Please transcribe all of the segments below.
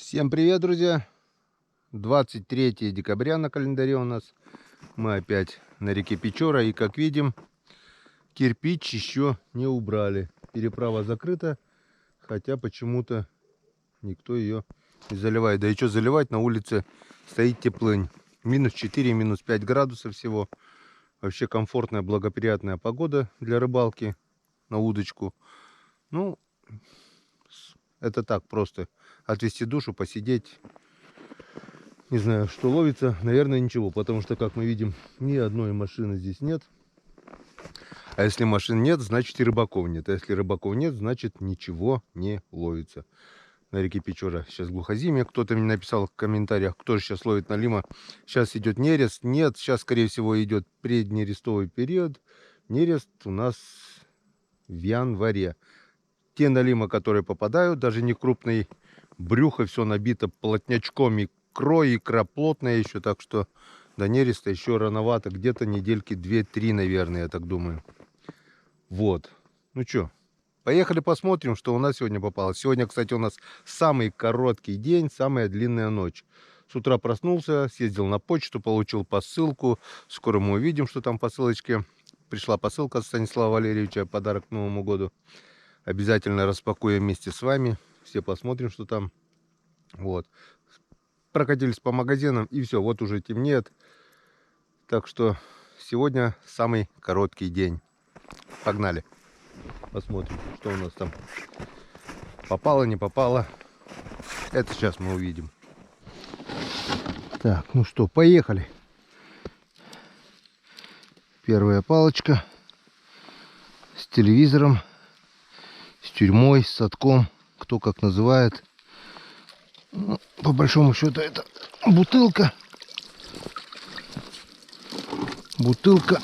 Всем привет, друзья! 23 декабря на календаре у нас. Мы опять на реке Печора. И, как видим, кирпич еще не убрали. Переправа закрыта, хотя почему-то никто ее не заливает. Да и что заливать, на улице стоит теплынь. Минус 4, минус 5 градусов всего. Вообще комфортная, благоприятная погода для рыбалки на удочку. Ну, это так просто. Отвести душу, посидеть. Не знаю, что ловится. Наверное, ничего. Потому что, как мы видим, ни одной машины здесь нет. А если машин нет, значит и рыбаков нет. А если рыбаков нет, значит ничего не ловится. На реке Печора сейчас глухозимье. Кто-то мне написал в комментариях, кто же сейчас ловит налима. Сейчас идет нерест. Нет, сейчас, скорее всего, идет преднерестовый период. Нерест у нас в январе. Те налимы, которые попадают, даже не крупный, брюхо все набито плотнячком, икрой, икра плотная еще, так что до нереста еще рановато, где-то недельки 2-3, наверное, я так думаю. Вот. Ну что, поехали посмотрим, что у нас сегодня попалось. Сегодня, кстати, у нас самый короткий день, самая длинная ночь. С утра проснулся, съездил на почту, получил посылку. Скоро мы увидим, что там в посылочке. Пришла посылка от Станислава Валерьевича, подарок к Новому году. Обязательно распакуем вместе с вами. Все посмотрим, что там. Вот. Прокатились по магазинам и все. Вот уже темнеет. Так что сегодня самый короткий день. Погнали. Посмотрим, что у нас там. Попало, не попало. Это сейчас мы увидим. Так, ну что, поехали. Первая палочка. С телевизором. С тюрьмой, с садком. Кто как называет. Ну, по большому счету это бутылка. Бутылка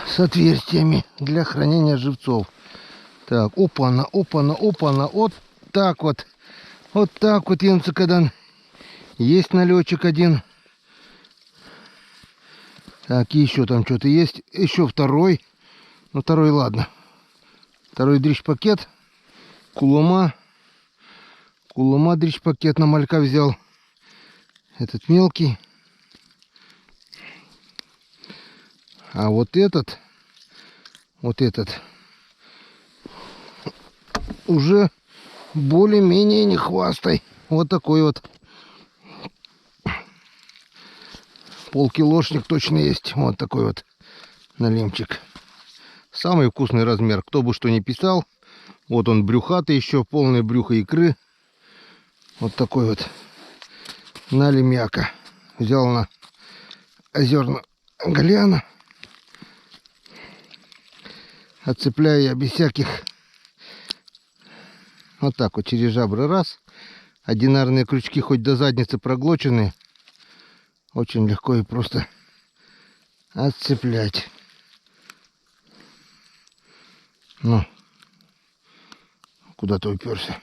с отверстиями для хранения живцов. Так, опа-на, опа-на, опа-на. Вот так вот. Вот так вот, Янцекадан. Есть налетчик один. Так, и еще там что-то есть. Еще второй. Ну, второй, ладно. Второй дрищ-пакет. Кулома. Кулома дрищ-пакет на малька взял. Этот мелкий. А вот этот уже более-менее не хвастай. Вот такой вот. Полкилошник точно есть. Вот такой вот налимчик. Самый вкусный размер. Кто бы что ни писал. Вот он брюхатый еще. Полное брюхо икры. Вот такой вот налимяка. Взял на озерно галяна. Отцепляю я без всяких. Вот так вот через жабры раз. Одинарные крючки хоть до задницы проглоченные. Очень легко и просто отцеплять. Ну, куда ты уперся?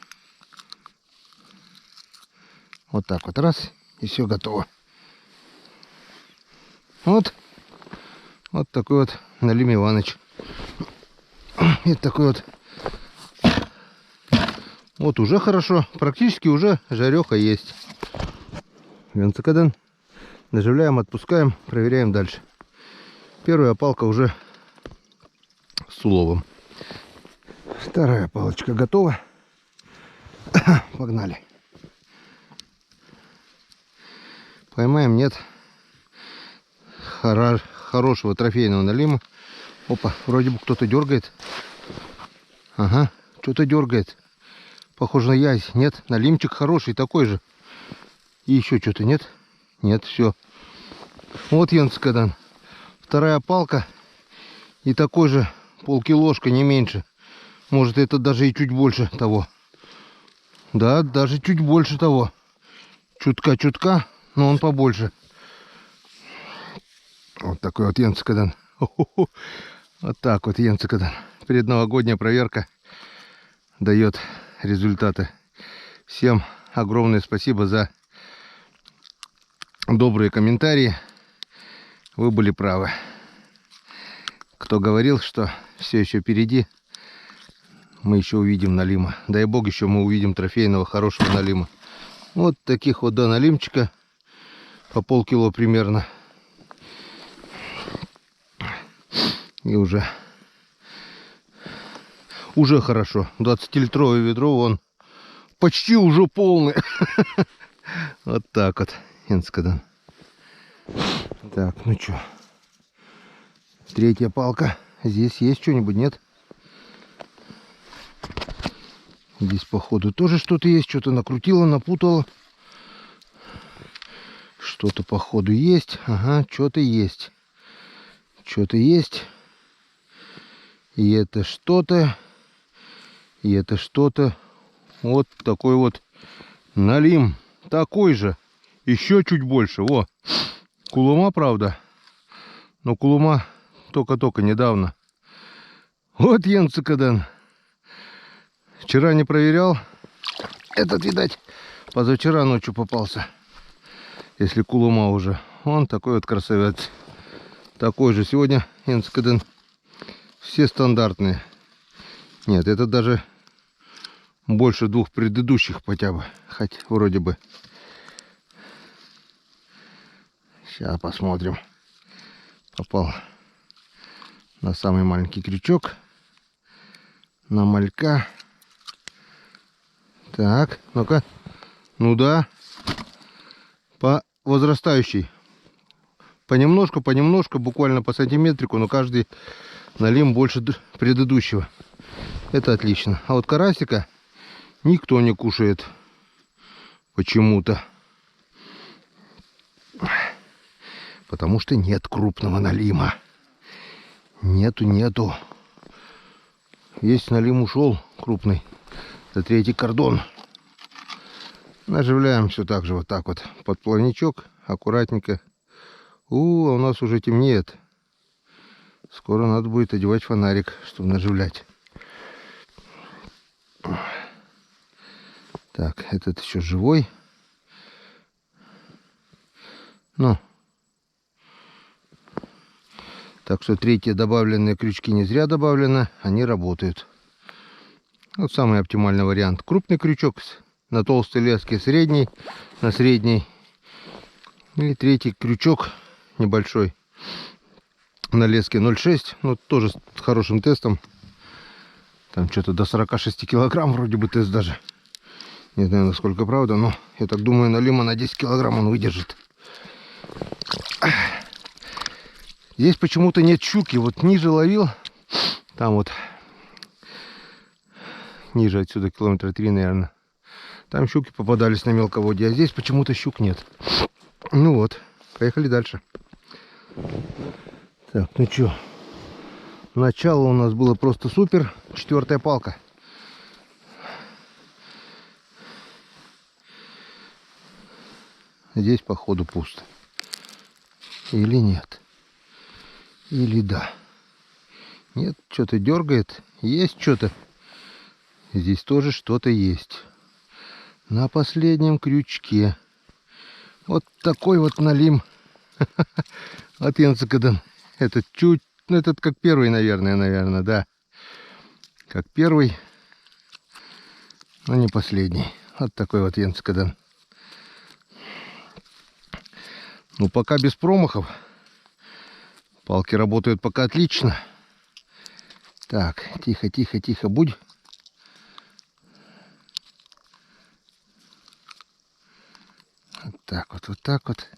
Вот так вот раз, и все готово. Вот такой вот Налим Иваныч. И такой вот. Вот уже хорошо, практически уже жареха есть. Янцекадан. Наживляем, отпускаем, проверяем дальше. Первая палка уже с уловом. Вторая палочка готова. Погнали. Поймаем, нет. Хорошего трофейного налима. Опа, вроде бы кто-то дергает. Ага, что-то дергает. Похоже на язь. Нет, налимчик хороший, такой же. И еще что-то нет. Нет, все. Вот Янцекадан. Вторая палка. И такой же полкилошка, не меньше. Может, это даже и чуть больше того. Да, даже чуть больше того. Чутка, но он побольше. Вот такой вот Янцекадан. Вот так вот Янцекадан. Предновогодняя проверка дает результаты. Всем огромное спасибо за добрые комментарии. Вы были правы. Кто говорил, что все еще впереди, мы еще увидим налима. Дай бог, еще мы увидим трофейного хорошего налима. Вот таких вот, да, налимчика. По полкило примерно. И уже хорошо. 20-литровое ведро, он почти уже полный. Вот так вот. Инскадан. Так, ну что. Третья палка. Здесь есть что-нибудь, нет? Здесь, походу, тоже что-то есть. Что-то накрутило, напутало. Что-то, походу, есть. Ага, что-то есть. Что-то есть. И это что-то. И это что-то. Вот такой вот налим. Такой же. Еще чуть больше. Во. Кулума, правда. Но кулума только-только недавно. Вот Енцикадан. Вчера не проверял. Этот, видать, позавчера ночью попался. Если кулума уже. Он такой вот красавец. Такой же. Сегодня Енцикадан. Все стандартные. Нет, это даже больше двух предыдущих хотя бы. Хоть вроде бы. Сейчас посмотрим. Попал на самый маленький крючок. На малька. Так, ну-ка. Ну да. По возрастающей. Понемножку, буквально по сантиметрику, но каждый налим больше предыдущего. Это отлично. А вот карасика никто не кушает. Почему-то. Потому что нет крупного налима. Нету. Весь налим ушел крупный. Это третий кордон. Наживляем все так же, вот так вот. Под плавничок, аккуратненько. У нас уже темнеет. Скоро надо будет одевать фонарик, чтобы наживлять. Так, этот еще живой. Ну. Так что третьи добавленные крючки не зря добавлены. Они работают. Вот самый оптимальный вариант. Крупный крючок на толстой леске, средний на средний. И третий крючок небольшой на леске 0,6. Ну, тоже с хорошим тестом. Там что-то до 46 килограмм вроде бы тест даже. Не знаю, насколько правда, но я так думаю, налима на 10 килограмм он выдержит. Здесь почему-то нет щуки. Вот ниже ловил. Там вот. Ниже отсюда километра 3, наверное. Там щуки попадались на мелководье. А здесь почему-то щук нет. Ну вот. Поехали дальше. Так, ну что. Начало у нас было просто супер. 4-я палка. Здесь, походу, пусто. Или нет? Или да? Нет, что-то дергает. Есть что-то. Здесь тоже что-то есть. На последнем крючке. Вот такой вот налим. От Енцикадан. Этот чуть... Ну, этот как первый, наверное, да. Как первый. Но не последний. Вот такой вот Енцикадан. Ну, пока без промахов. Палки работают пока отлично. Так, тихо, будь. Вот так вот.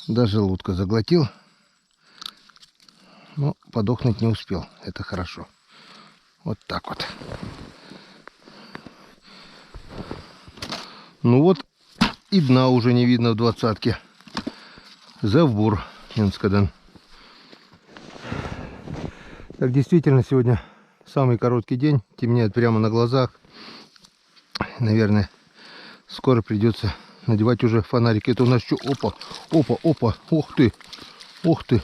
Даже желудка заглотил. Но подохнуть не успел. Это хорошо. Вот так вот. Ну вот, и дна уже не видно в 20-ке. Завбур, Енцикадан. Так, действительно, сегодня самый короткий день. Темнеет прямо на глазах. Наверное, скоро придется надевать уже фонарик. Это у нас что? Опа. Ух ты,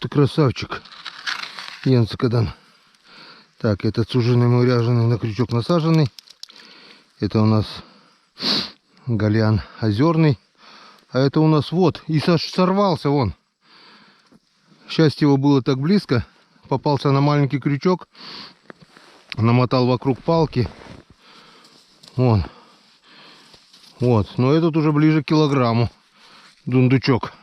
красавчик. Енцикадан. Так, этот суженый мой ряженый на крючок насаженный. Это у нас Галян озерный. А это у нас вот. И сорвался вон. Счастье его было так близко. попался на маленький крючок. Намотал вокруг палки. Вон. Вот. Но этот уже ближе к килограмму. Дундучок.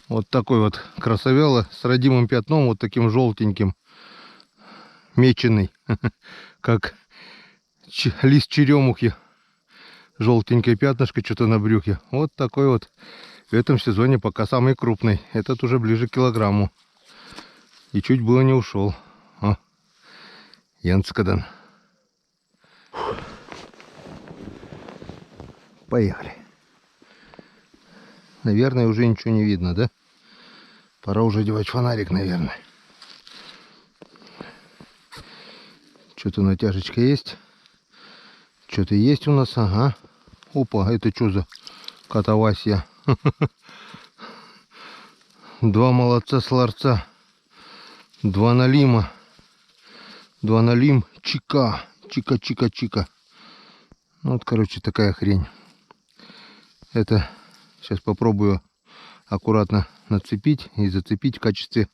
Вот такой вот красавело с родимым пятном, вот таким желтеньким. Меченый. Как лист черемухи. Желтенькое пятнышко что-то на брюхе. Вот такой вот в этом сезоне пока самый крупный. Этот уже ближе к килограмму. И чуть было не ушел. О, Янскадан. Поехали. Наверное, уже ничего не видно, да? Пора уже одевать фонарик, наверное. Что-то натяжечка есть. Что-то есть у нас, ага. Опа, это что за катавасия? Два молодца с ларца. Два налима. Два налим. Чика. Чика. Ну, вот, короче, такая хрень. Это сейчас попробую аккуратно нацепить и зацепить в качестве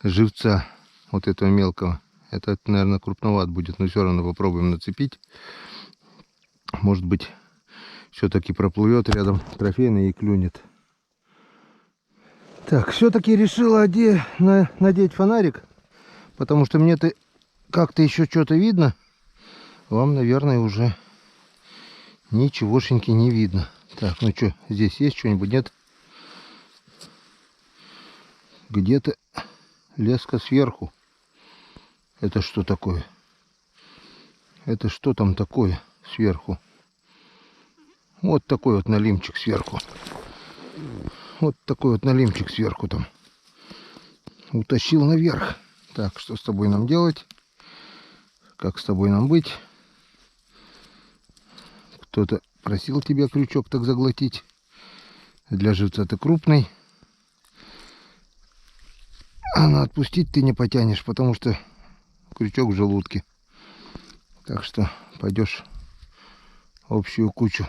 живца вот этого мелкого. Это, наверное, крупноват будет, но все равно попробуем нацепить. Может быть, все-таки проплывет рядом трофейный и клюнет. Так, все-таки решила надеть фонарик, потому что мне-то как-то еще что-то видно. Вам, наверное, уже ничегошеньки не видно. Так, ну что, здесь есть что-нибудь? Нет? Где-то леска сверху. Это что такое? Это что там такое сверху? Вот такой вот налимчик сверху. Вот такой вот налимчик сверху там. Утащил наверх. Так, что с тобой нам делать? Как с тобой нам быть? Кто-то просил тебя крючок так заглотить. Для живца ты крупный. А на отпустить ты не потянешь, потому что крючок в желудке. Так что пойдешь в общую кучу.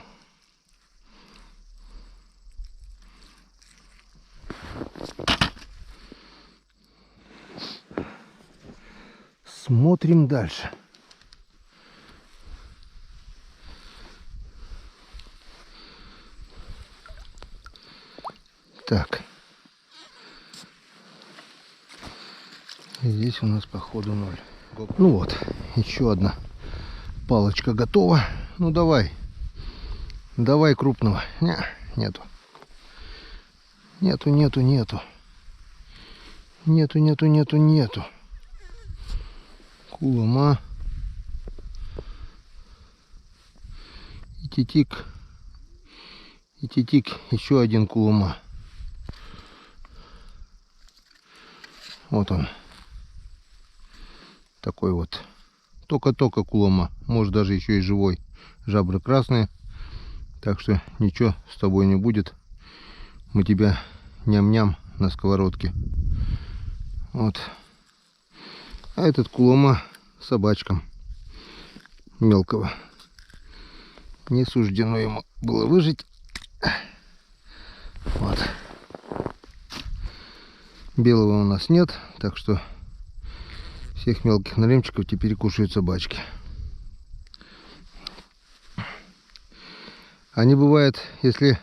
Смотрим дальше. Так. Здесь у нас походу 0. Ну вот, еще одна палочка готова. Ну давай. Давай крупного. Нету. Нету. Кулама. И титик. Еще один кулама. Вот он. Такой вот. Только кулама. Может даже еще и живой. Жабры красные. Так что ничего с тобой не будет. Мы тебя ням-ням на сковородке. Вот. А этот кулама собачкам мелкого. Не суждено ему было выжить. Вот. Белого у нас нет, так что всех мелких налимчиков теперь кушают собачки. Они бывает, если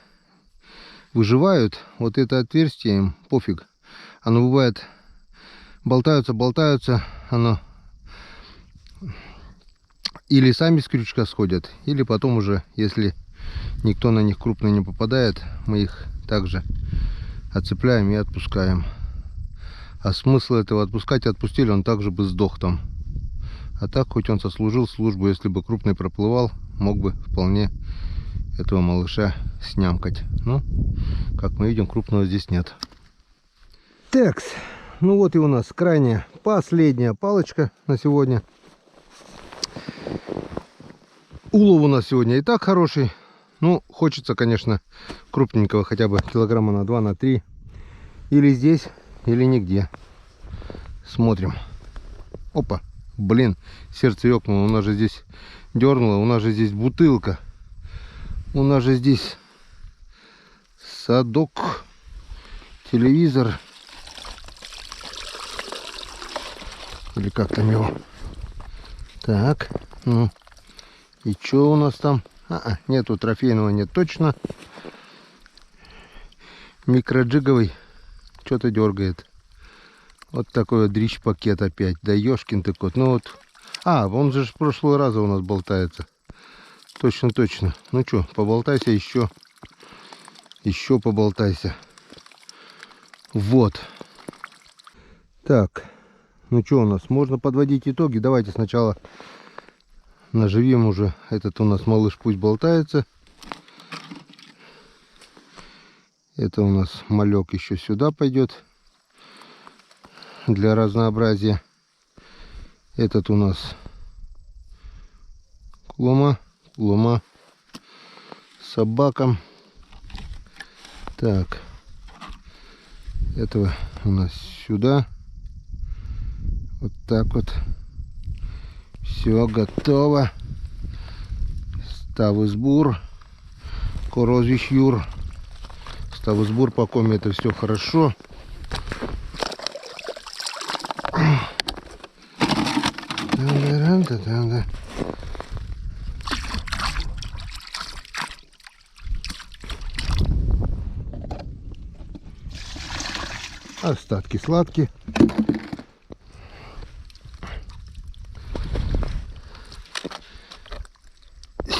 выживают, вот это отверстие им пофиг. Оно бывает болтаются, оно или сами с крючка сходят, или потом уже, если никто на них крупно не попадает, мы их также отцепляем и отпускаем. А смысл этого отпускать, отпустили, он также бы сдох там. А так, хоть он сослужил службу, если бы крупный проплывал, мог бы вполне этого малыша снямкать. Но, как мы видим, крупного здесь нет. Такс, ну вот и у нас крайняя, последняя палочка на сегодня. Улов у нас сегодня и так хороший. Ну, хочется, конечно, крупненького, хотя бы килограмма на 2, на 3. Или здесь, или нигде. Смотрим. Опа, блин, сердце ёкнуло. У нас же здесь дернуло, у нас же здесь бутылка. У нас же здесь садок, телевизор. Или как там его? Так, ну. И что у нас там? Нету трофейного, нет точно. Микроджиговый что-то дергает. Вот такой вот дрищ-пакет опять. Да ёшкин ты кот. Ну вот. Он же в прошлый раз у нас болтается. Точно, точно. Ну что, поболтайся еще. Еще поболтайся. Вот. Так. Ну что у нас? Можно подводить итоги. Давайте сначала наживим уже. Этот у нас малыш пусть болтается. Это у нас малек еще сюда пойдет. Для разнообразия. Этот у нас клума собакам. Так. Этого у нас сюда. Вот так вот. Все готово. Ставы збор. Корозвищ юр. Ставы збор по коме, это все хорошо. Остатки сладкие.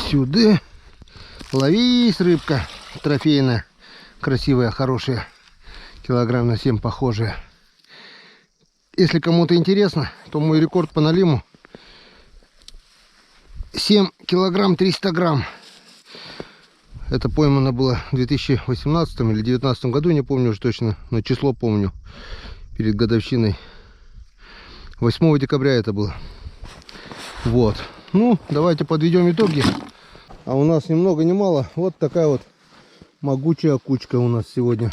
Сюда. Ловись, рыбка трофейная. Красивая, хорошая. Килограмм на 7 похожая. Если кому-то интересно, то мой рекорд по налиму 7 килограмм 300 грамм. Это поймано было в 2018 или 2019 году, не помню уже точно, но число помню. Перед годовщиной. 8 декабря это было. Вот. Ну, давайте подведем итоги. А у нас ни много ни мало. Вот такая вот могучая кучка у нас сегодня.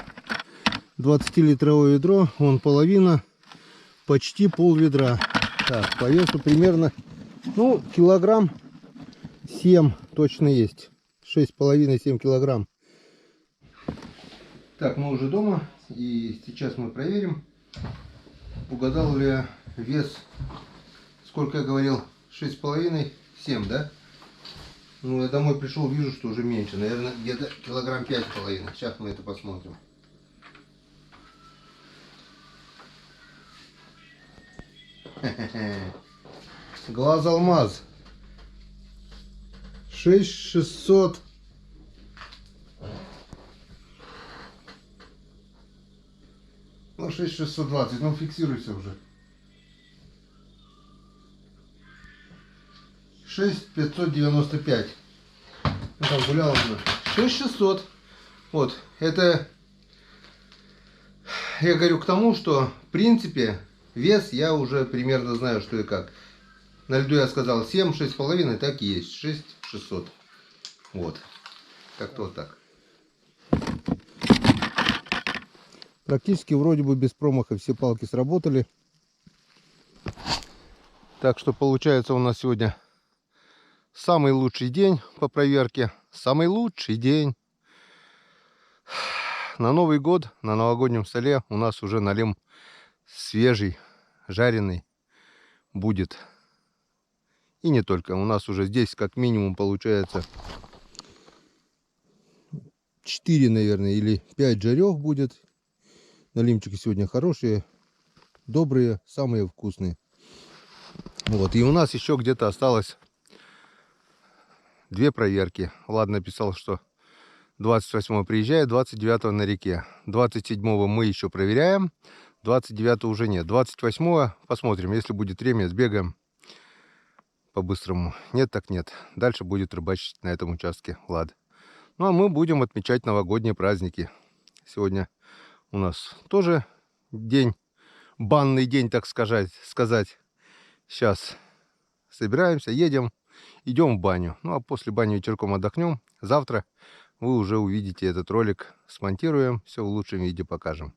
20-литровое ведро, вон половина, почти пол ведра. Так, по весу примерно, ну, килограмм 7 точно есть. 6,5-7 килограмм. Так, мы уже дома, и сейчас мы проверим, угадал ли я вес, сколько я говорил, 6,5-7, да? Ну, я домой пришел, вижу, что уже меньше, наверное, где-то килограмм 5,5. Сейчас мы это посмотрим. Глаз алмаз. 6600. Ну, 6620. Ну, фиксируйся уже. 6595. Ну, там гулял уже. 6600. Вот. Это я говорю к тому, что в принципе вес я уже примерно знаю, что и как. На льду я сказал 7, 6,5, так и есть. 6600. Вот. Как-то вот так. Практически вроде бы без промаха все палки сработали. Так что получается у нас сегодня самый лучший день по проверке. Самый лучший день. На Новый год, на новогоднем столе у нас уже налим свежий, жареный будет. И не только. У нас уже здесь как минимум получается 4, наверное, или 5 жарев будет. Налимчики сегодня хорошие, добрые, самые вкусные. Вот. И у нас еще где-то осталось 2 проверки. Ладно, писал, что 28 приезжает, 29 на реке. 27 мы еще проверяем, 29 уже нет. 28 посмотрим, если будет время, сбегаем по-быстрому. Нет, так нет. Дальше будет рыбачить на этом участке. Ладно. Ну а мы будем отмечать новогодние праздники. Сегодня у нас тоже день, банный день, так сказать. Сейчас собираемся, едем, идем в баню. Ну а после бани вечерком отдохнем. Завтра вы уже увидите этот ролик, смонтируем, все в лучшем виде покажем.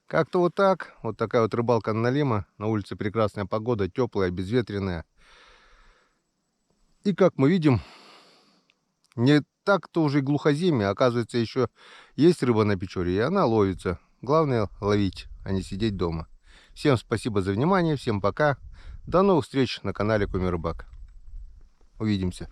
Как-то вот так. Вот такая вот рыбалка на налима. На улице прекрасная погода, теплая, безветренная. И как мы видим, не так-то уже глухозимье. Оказывается, еще есть рыба на Печоре, и она ловится. Главное ловить, а не сидеть дома. Всем спасибо за внимание, всем пока. До новых встреч на канале Кумир Рыбак. Увидимся.